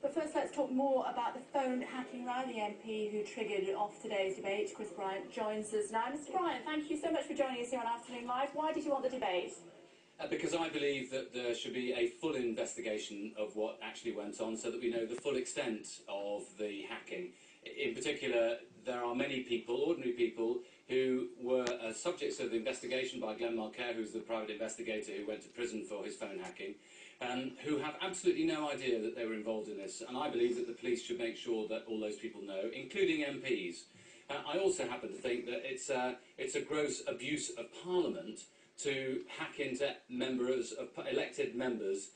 But first, let's talk more about the phone hacking row. The MP who triggered off today's debate, Chris Bryant, joins us now. Mr. Bryant, thank you so much for joining us here on Afternoon Live. Why did you want the debate? Because I believe that there should be a full investigation of what actually went on so that we know the full extent of the hacking. In particular, there are many people, ordinary people, who were subjects of the investigation by Glenn Mulcair, who's the private investigator who went to prison for his phone hacking, who have absolutely no idea that they were involved in this. And I believe that the police should make sure that all those people know, including MPs. I also happen to think that it's a gross abuse of Parliament to hack into elected members'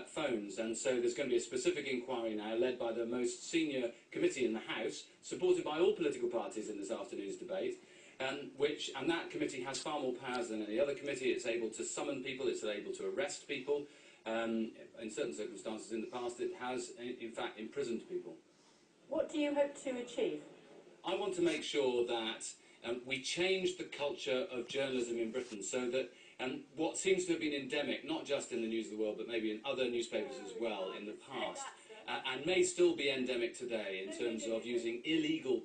phones, and so there's going to be a specific inquiry now led by the most senior committee in the House, supported by all political parties in this afternoon's debate, and that committee has far more powers than any other committee. It's able to summon people, it's able to arrest people. In certain circumstances in the past it has in fact imprisoned people. What do you hope to achieve? I want to make sure that we change the culture of journalism in Britain so that what seems to have been endemic, not just in the News of the World, but maybe in other newspapers as well in the past, and may still be endemic today in terms of using illegal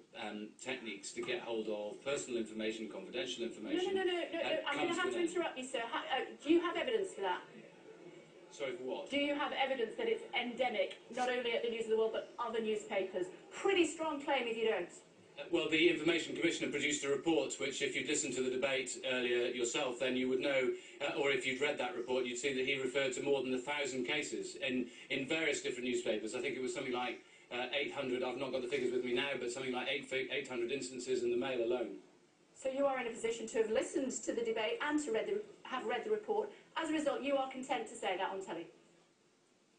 techniques to get hold of personal information, confidential information. No. I'm going to have to interrupt you, sir. Do you have evidence for that? Sorry, for what? Do you have evidence that it's endemic, not only at the News of the World, but other newspapers? Pretty strong claim if you don't. Well, the Information Commissioner produced a report which, if you'd listened to the debate earlier yourself, then you would know, or if you'd read that report, you'd see that he referred to more than 1,000 cases in various different newspapers. I think it was something like 800, I've not got the figures with me now, but something like 800 instances in the Mail alone. So you are in a position to have listened to the debate and to have read the report. As a result, you are content to say that on telly?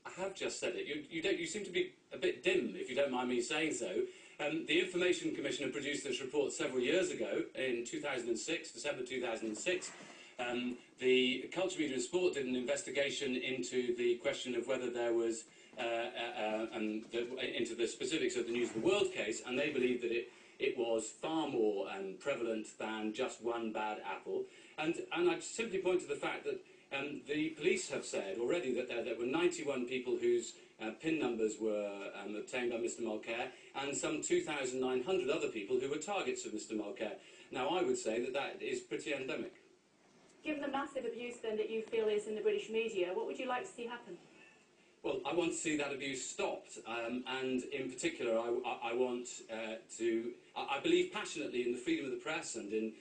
I have just said it. You seem to be a bit dim, if you don't mind me saying so. The Information Commissioner produced this report several years ago, in 2006, December 2006. The Culture, Media and Sport did an investigation into the question of whether there was, into the specifics of the News of the World case, and they believed that it was far more prevalent than just one bad apple. And I'd simply point to the fact that the police have said already that there were 91 people whose PIN numbers were obtained by Mr Mulcair, and some 2,900 other people who were targets of Mr Mulcair. Now, I would say that that is pretty endemic. Given the massive abuse, then, that you feel is in the British media, what would you like to see happen? Well, I want to see that abuse stopped, and in particular, I want I believe passionately in the freedom of the press and in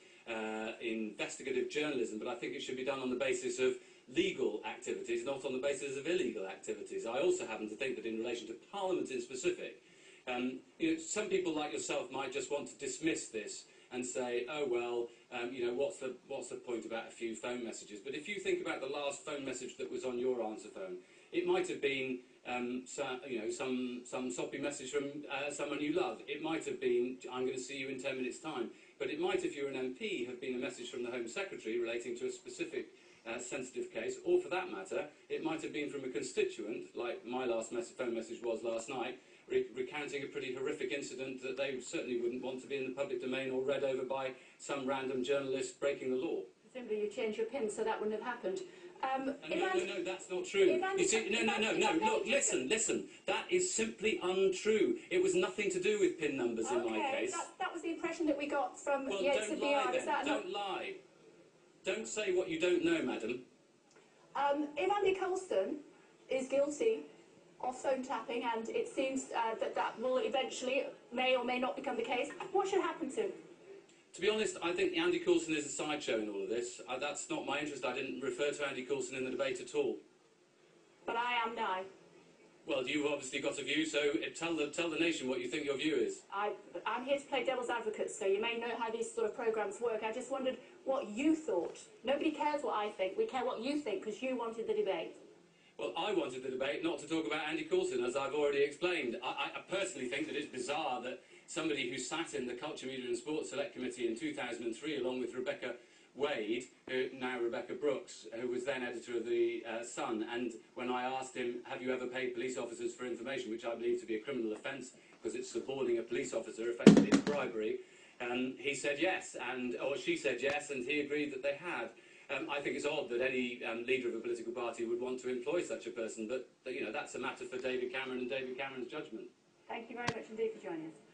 investigative journalism, but I think it should be done on the basis of legal activities, not on the basis of illegal activities. I also happen to think that in relation to Parliament in specific, some people like yourself might just want to dismiss this and say, oh well, what's the point about a few phone messages? But if you think about the last phone message that was on your answer phone, it might have been some soppy message from someone you love. It might have been, I'm going to see you in 10 minutes' time. But it might, if you're an MP, have been a message from the Home Secretary relating to a specific sensitive case, or for that matter, it might have been from a constituent, like my last phone message was last night, recounting a pretty horrific incident that they certainly wouldn't want to be in the public domain or read over by some random journalist breaking the law. Presumably you changed your PIN, so that wouldn't have happened. No, that's not true. You see, no, look, listen, that is simply untrue. It was nothing to do with PIN numbers in my case. That was the impression that we got from Well, Yates don't of lie VR. then, don't lie. Don't say what you don't know, madam. If Andy Coulson is guilty of phone tapping, and it seems that will eventually, may or may not become the case, what should happen to him? To be honest, I think Andy Coulson is a sideshow in all of this. That's not my interest. I didn't refer to Andy Coulson in the debate at all. But I am now. Well, you've obviously got a view, so tell the nation what you think your view is. I'm here to play devil's advocate, so you may know how these sort of programmes work. I just wondered what you thought. Nobody cares what I think. We care what you think, because you wanted the debate. Well, I wanted the debate not to talk about Andy Coulson, as I've already explained. I personally think that it's bizarre that somebody who sat in the Culture, Media and Sports Select Committee in 2003, along with Rebecca Wade, now Rebecca Brooks, who was then editor of the Sun, and when I asked him, have you ever paid police officers for information, which I believe to be a criminal offence because it's suborning a police officer, effectively it's bribery, he said yes, or she said yes, and he agreed that they had. I think it's odd that any leader of a political party would want to employ such a person, but you know, that's a matter for David Cameron and David Cameron's judgment. Thank you very much indeed for joining us.